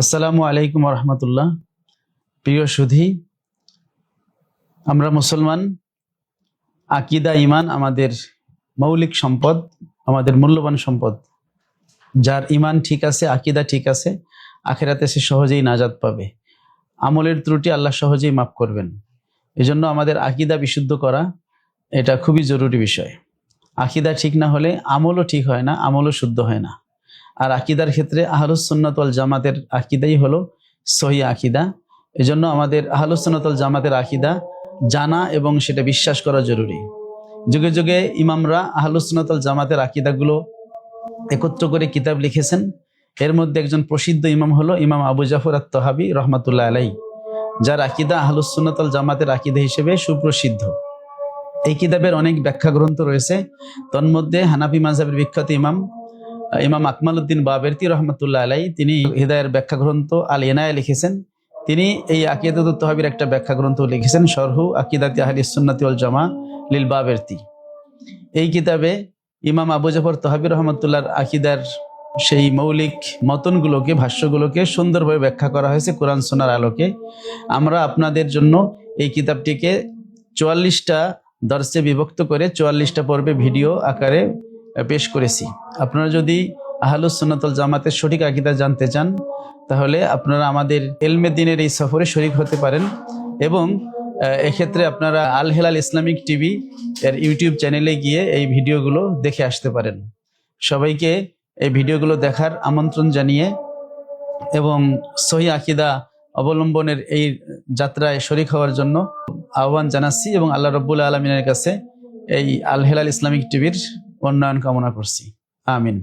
আসসালামু আলাইকুম রহমতুল্লাহ। প্রিয় সুধী, আমরা মুসলমান। আকিদা ইমান আমাদের মৌলিক সম্পদ, আমাদের মূল্যবান সম্পদ। যার ইমান ঠিক আছে, আকিদা ঠিক আছে, আখিরাতে সে সহজেই নাজাত পাবে। আমলের ত্রুটি আল্লাহ সহজেই মাফ করবেন। এজন্য আমাদের আকিদা বিশুদ্ধ করা এটা খুবই জরুরি বিষয়। আকিদা ঠিক না হলে আমলও ঠিক হয় না, আমলও শুদ্ধ হয় না। আর আকিদার ক্ষেত্রে আহলুস সুন্নাত ওয়াল জামাতের আকিদাই হলো সহিহ আকিদা। এজন্য আমাদের আহলুস সুন্নাত ওয়াল জামাতের আকিদা জানা এবং সেটা বিশ্বাস করা জরুরি। যুগে যুগে ইমামরা আহলুস সুন্নাত ওয়াল জামাতের আকিদাগুলো একত্র করে কিতাব লিখেছেন। এর মধ্যে একজন প্রসিদ্ধ ইমাম হলো ইমাম আবু জাফর আত-তাহাবী রহমাতুল্লাহ আলাইহি, যার আকিদা আহলুস সুন্নাত ওয়াল জামাতের আকিদা হিসেবে সুপ্রসিদ্ধ। এই কিতাবের অনেক ব্যাখ্যা গ্রন্থ রয়েছে। তন্মধ্যে হানাফি মাযহাবের বিখ্যাত ইমাম আকমালউদ্দিন বাবেরতি রহমতুল্লাহ আলাইহি, তিনি হিদায়ের ব্যাখ্যা গ্রন্থ আল ইনায়া লিখেছেন। তিনি এই আকিদাতুত তাহাবীর একটা ব্যাখ্যা গ্রন্থ লিখেছেন, শরহু আকিদাতি আহলিস সুন্নাতি ওয়াল জামা লিল বাবেরতি। এই কিতাবে ইমাম আবু জাফর তাহাবী রহমতুল্লাহর আকিদার সেই মৌলিক মতনগুলোকে, ভাষ্যগুলোকে সুন্দরভাবে ব্যাখ্যা করা হয়েছে কোরআন সুন্নাহর আলোকে। আমরা আপনাদের জন্য এই কিতাবটিকে 44টা দর্সে বিভক্ত করে 44টা পর্বে ভিডিও আকারে পেশ করেছি। আপনারা যদি আহলুস সুন্নাত ওয়াল জামাতের সঠিক আকীদা জানতে চান, তাহলে আপনারা আমাদের ইলমে দ্বীনের এই সফরে শরীক হতে পারেন। এবং এক্ষেত্রে আপনারা আল হেলাল ইসলামিক টিভি এর ইউটিউব চ্যানেলে গিয়ে এই ভিডিওগুলো দেখে আসতে পারেন। সবাইকে এই ভিডিওগুলো দেখার আমন্ত্রণ জানিয়ে এবং সহিহ আকীদা অবলম্বনের এই যাত্রায় শরীক হওয়ার জন্য আহ্বান জানাচ্ছি এবং আল্লাহ রাব্বুল আলামিনের কাছে এই আল হেলাল ইসলামিক টিভির উন্নয়ন কামনা করছি। আমিন।